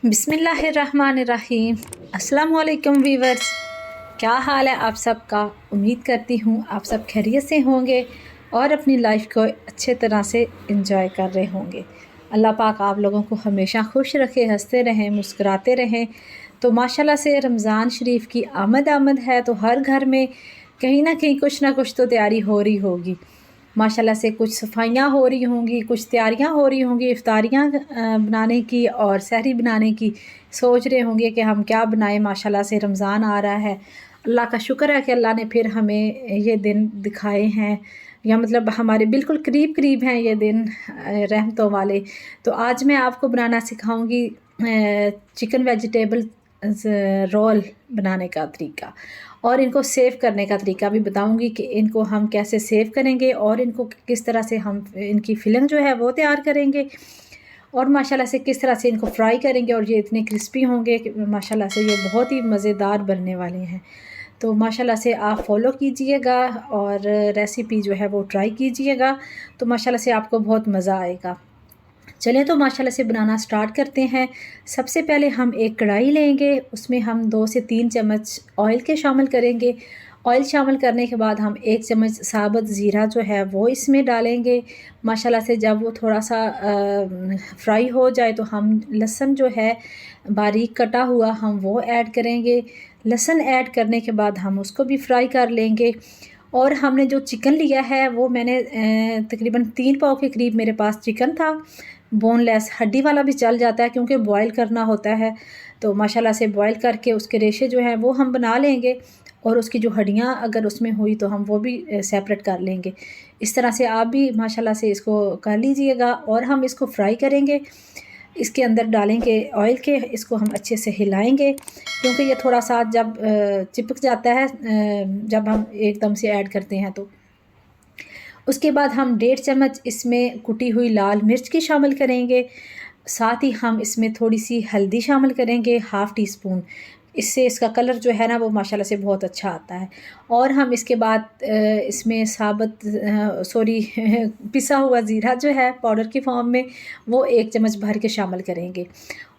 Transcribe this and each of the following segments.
बिस्मिल्लाहिर्रहमानिर्रहीम। अस्सलाम वालेकुम वीवर्स, क्या हाल है आप सबका। उम्मीद करती हूँ आप सब खैरियत से होंगे और अपनी लाइफ को अच्छे तरह से एंजॉय कर रहे होंगे। अल्लाह पाक आप लोगों को हमेशा खुश रखे, हंसते रहें, मुस्कुराते रहें। तो माशाल्लाह से रमज़ान शरीफ की आमद है, तो हर घर में कहीं ना कहीं कुछ ना कुछ तो तैयारी हो रही होगी। माशाल्लाह से कुछ सफाइयाँ हो रही होंगी, कुछ तैयारियाँ हो रही होंगी इफ़्तारियाँ बनाने की और सहरी बनाने की। सोच रहे होंगे कि हम क्या बनाएं। माशाल्लाह से रमज़ान आ रहा है। अल्लाह का शुक्र है कि अल्लाह ने फिर हमें ये दिन दिखाए हैं, या मतलब हमारे बिल्कुल करीब करीब हैं ये दिन रहमतों वाले। तो आज मैं आपको बनाना सिखाऊंगी चिकन वेजिटेबल रोल बनाने का तरीका, और इनको सेव करने का तरीका भी बताऊंगी कि इनको हम कैसे सेव करेंगे और इनको किस तरह से हम इनकी फिलिंग जो है वो तैयार करेंगे, और माशाल्लाह से किस तरह से इनको फ्राई करेंगे और ये इतने क्रिस्पी होंगे कि माशाल्लाह से ये बहुत ही मज़ेदार बनने वाले हैं। तो माशाल्लाह से आप फॉलो कीजिएगा और रेसिपी जो है वो ट्राई कीजिएगा, तो माशाल्लाह से आपको बहुत मज़ा आएगा। चलें तो माशाल्लाह से बनाना स्टार्ट करते हैं। सबसे पहले हम एक कढ़ाई लेंगे, उसमें हम 2 से 3 चम्मच ऑयल के शामिल करेंगे। ऑयल शामिल करने के बाद हम 1 चम्मच साबुत ज़ीरा जो है वो इसमें डालेंगे। माशाल्लाह से जब वो थोड़ा-सा फ्राई हो जाए तो हम लहसुन जो है बारीक कटा हुआ हम वो ऐड करेंगे। लहसुन ऐड करने के बाद हम उसको भी फ्राई कर लेंगे। और हमने जो चिकन लिया है वो मैंने तकरीबन 3 पाव के करीब मेरे पास चिकन था। बोनलेस हड्डी वाला भी चल जाता है क्योंकि बॉयल करना होता है। तो माशाल्लाह से बॉयल करके उसके रेशे जो हैं वो हम बना लेंगे, और उसकी जो हड्डियाँ अगर उसमें हुई तो हम वो भी सेपरेट कर लेंगे। इस तरह से आप भी माशाल्लाह से इसको कर लीजिएगा, और हम इसको फ्राई करेंगे। इसके अंदर डालेंगे ऑयल के, इसको हम अच्छे से हिलाएंगे क्योंकि ये थोड़ा सा जब चिपक जाता है जब हम एकदम से ऐड करते हैं। तो उसके बाद हम 1.5 चम्मच इसमें कुटी हुई लाल मिर्च की शामिल करेंगे। साथ ही हम इसमें थोड़ी सी हल्दी शामिल करेंगे, हाफ़ टी स्पून। इससे इसका कलर जो है ना वो माशाल्लाह से बहुत अच्छा आता है। और हम इसके बाद इसमें पिसा हुआ ज़ीरा जो है पाउडर की फॉर्म में वो 1 चम्मच भर के शामिल करेंगे।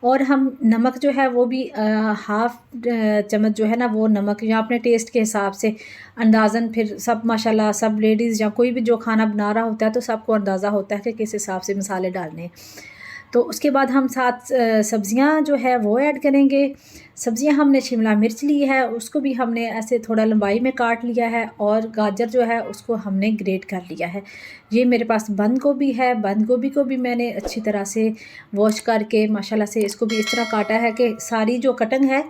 और हम नमक जो है वो भी हाफ़ चम्मच जो है ना वो नमक, या अपने टेस्ट के हिसाब से अंदाज़न। फिर सब माशाल्लाह सब लेडीज़ या कोई भी जो खाना बना रहा होता है तो सबको अंदाज़ा होता है कि किस हिसाब से मसाले डालने हैं। तो उसके बाद हम साथ सब्ज़ियाँ जो है वो ऐड करेंगे। सब्ज़ियाँ हमने शिमला मिर्च ली है, उसको भी हमने ऐसे थोड़ा लंबाई में काट लिया है, और गाजर जो है उसको हमने ग्रेट कर लिया है। ये मेरे पास बंद गोभी है, बंद गोभी को भी मैंने अच्छी तरह से वॉश करके माशाल्लाह से इसको भी इस तरह काटा है कि सारी जो कटिंग है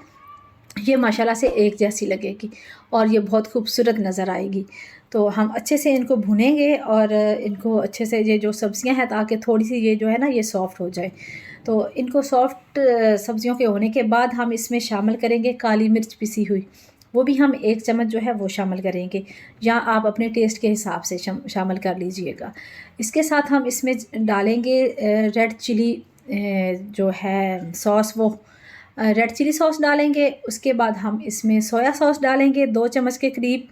ये माशाल्लाह से एक जैसी लगेगी और ये बहुत खूबसूरत नज़र आएगी। तो हम अच्छे से इनको भुनेंगे और इनको अच्छे से, ये जो सब्ज़ियां हैं, ताकि थोड़ी सी ये जो है ना ये सॉफ़्ट हो जाए। तो इनको सॉफ़्ट सब्ज़ियों के होने के बाद हम इसमें शामिल करेंगे काली मिर्च पिसी हुई, वो भी हम 1 चम्मच जो है वो शामिल करेंगे, या आप अपने टेस्ट के हिसाब से शामिल कर लीजिएगा। इसके साथ हम इसमें डालेंगे रेड चिली जो है सॉस, वो रेड चिली सॉस डालेंगे। उसके बाद हम इसमें सोया सॉस डालेंगे 2 चम्मच के करीब।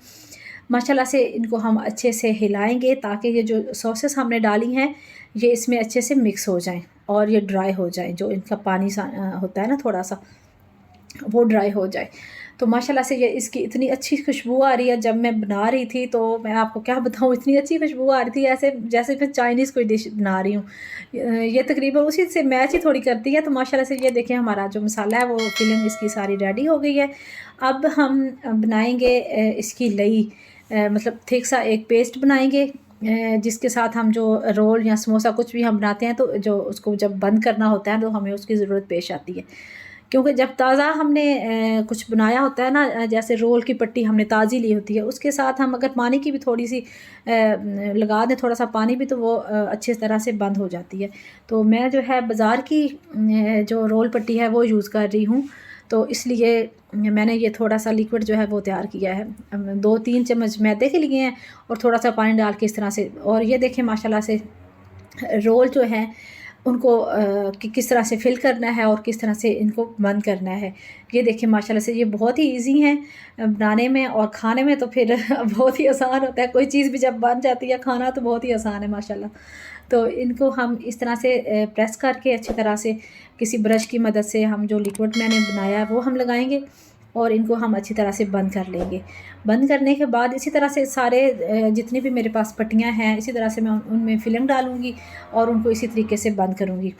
माशाल्लाह से इनको हम अच्छे से हिलाएंगे ताकि ये जो सॉसेस हमने डाली हैं ये इसमें अच्छे से मिक्स हो जाएं और ये ड्राई हो जाएं। जो इनका पानी होता है ना थोड़ा सा, वो ड्राई हो जाए। तो माशाल्लाह से ये इसकी इतनी अच्छी खुशबू आ रही है। जब मैं बना रही थी तो मैं आपको क्या बताऊँ, इतनी अच्छी खुशबू आ रही थी ऐसे जैसे मैं चाइनीज़ कोई डिश बना रही हूँ। ये तकरीबन उसी से मैच ही थोड़ी करती है। तो माशाल्लाह से ये देखें हमारा जो मसाला है वो फिलिंग इसकी सारी रेडी हो गई है। अब हम बनाएंगे इसकी लई, मतलब थिक सा एक पेस्ट बनाएंगे जिसके साथ हम जो रोल या समोसा कुछ भी हम बनाते हैं तो जो उसको जब बंद करना होता है तो हमें उसकी ज़रूरत पेश आती है। क्योंकि जब ताज़ा हमने कुछ बनाया होता है ना, जैसे रोल की पट्टी हमने ताज़ी ली होती है, उसके साथ हम अगर पानी की भी थोड़ी सी लगा दें, थोड़ा सा पानी भी, तो वो अच्छी तरह से बंद हो जाती है। तो मैं जो है बाज़ार की जो रोल पट्टी है वो यूज़ कर रही हूँ, तो इसलिए मैंने ये थोड़ा सा लिक्विड जो है वो तैयार किया है। 2-3 चम्मच मैदे के लिए हैं और थोड़ा सा पानी डाल के इस तरह से। और ये देखें माशाल्लाह से रोल जो है उनको कि किस तरह से फिल करना है और किस तरह से इनको बंद करना है। ये देखिए माशाल्लाह से ये बहुत ही ईज़ी हैं बनाने में और खाने में तो फिर बहुत ही आसान होता है। कोई चीज़ भी जब बन जाती है खाना तो बहुत ही आसान है माशाल्लाह। तो इनको हम इस तरह से प्रेस करके अच्छी तरह से किसी ब्रश की मदद से हम जो लिक्विड मैंने बनाया है वो हम लगाएँगे और इनको हम अच्छी तरह से बंद कर लेंगे। बंद करने के बाद इसी तरह से सारे जितनी भी मेरे पास पट्टियाँ हैं इसी तरह से मैं उनमें फिलिंग डालूँगी और उनको इसी तरीके से बंद करूँगी।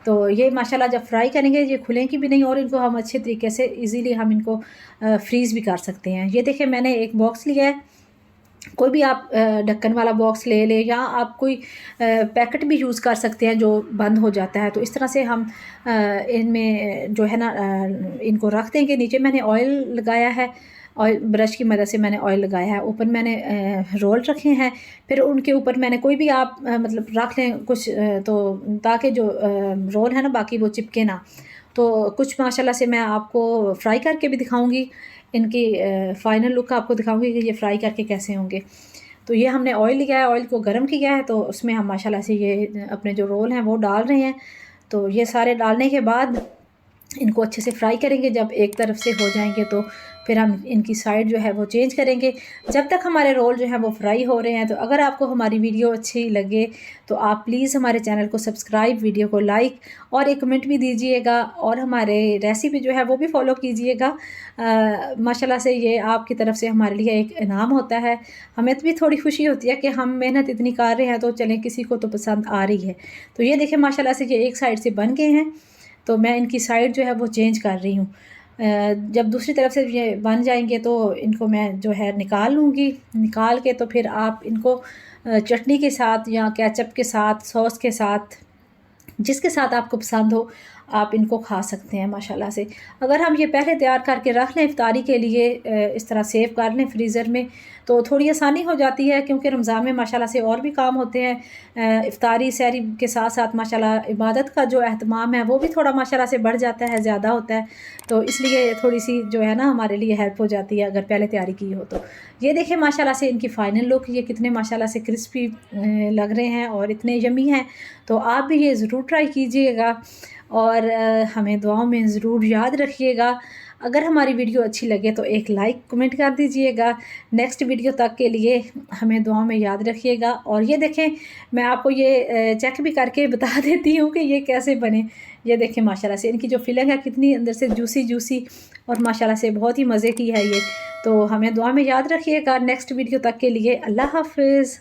तो ये माशाल्लाह जब फ्राई करेंगे ये खुलेंगी भी नहीं और इनको हम अच्छे तरीके से ईज़िली हम इनको फ्रीज़ भी कर सकते हैं। ये देखिए मैंने एक बॉक्स लिया है, कोई भी आप ढक्कन वाला बॉक्स ले लें या आप कोई पैकेट भी यूज़ कर सकते हैं जो बंद हो जाता है। तो इस तरह से हम इनमें जो है ना इनको रख देंगे। नीचे मैंने ऑयल लगाया है, ऑयल ब्रश की मदद से मैंने ऑयल लगाया है। ऊपर मैंने रोल रखे हैं, फिर उनके ऊपर मैंने कोई भी आप मतलब रख लें कुछ तो ताकि जो रोल है ना बाकी वो चिपके ना। तो कुछ माशाल्लाह से मैं आपको फ्राई करके भी दिखाऊँगी, इनकी फ़ाइनल लुक आपको दिखाऊँगी कि ये फ्राई करके कैसे होंगे। तो ये हमने ऑयल लिया है, ऑयल को गर्म किया है तो उसमें हम माशाल्लाह से ये अपने जो रोल हैं वो डाल रहे हैं। तो ये सारे डालने के बाद इनको अच्छे से फ्राई करेंगे। जब एक तरफ से हो जाएँगे तो फिर हम इनकी साइड जो है वो चेंज करेंगे। जब तक हमारे रोल जो है वो फ्राई हो रहे हैं तो अगर आपको हमारी वीडियो अच्छी लगे तो आप प्लीज़ हमारे चैनल को सब्सक्राइब, वीडियो को लाइक और एक कमेंट भी दीजिएगा और हमारे रेसिपी जो है वो भी फ़ॉलो कीजिएगा। माशाल्लाह से ये आपकी तरफ से हमारे लिए एक इनाम होता है। हमें तो भी थोड़ी खुशी होती है कि हम मेहनत इतनी कर रहे हैं तो चलें किसी को तो पसंद आ रही है। तो ये देखिए माशाल्लाह से ये एक साइड से बन गए हैं। तो मैं इनकी साइड जो है वो चेंज कर रही हूँ। जब दूसरी तरफ से ये बन जाएँगे तो इनको मैं जो है निकाल लूँगी। निकाल के तो फिर आप इनको चटनी के साथ या केचप के साथ, सॉस के साथ, जिसके साथ आपको पसंद हो आप इनको खा सकते हैं माशाल्लाह से। अगर हम ये पहले तैयार करके रख लें इफ्तारी के लिए इस तरह सेव कर लें फ्रीज़र में तो थोड़ी आसानी हो जाती है क्योंकि रमज़ान में माशाल्लाह से और भी काम होते हैं। इफ्तारी सहरी के साथ-साथ माशाल्लाह इबादत का जो एहतमाम है वो भी थोड़ा माशाल्लाह से बढ़ जाता है, ज़्यादा होता है। तो इसलिए थोड़ी-सी जो है ना हमारे लिए हेल्प हो जाती है अगर पहले तैयारी की हो तो। ये देखिए माशाल्लाह से इनकी फ़ाइनल लुक ये कितने माशाल्लाह से क्रिस्पी लग रहे हैं और इतने यम्मी हैं। तो आप भी ये ज़रूर ट्राई कीजिएगा और हमें दुआओं में ज़रूर याद रखिएगा। अगर हमारी वीडियो अच्छी लगे तो एक लाइक कमेंट कर दीजिएगा। नेक्स्ट वीडियो तक के लिए हमें दुआओं में याद रखिएगा। और ये देखें मैं आपको ये चेक भी करके बता देती हूँ कि ये कैसे बने। ये देखें माशाल्लाह से इनकी जो फिलिंग है कितनी अंदर से जूसी जूसी और माशाल्लाह से बहुत ही मज़े की है ये। तो हमें दुआ में याद रखिएगा। नेक्स्ट वीडियो तक के लिए अल्लाह हाफ़िज़।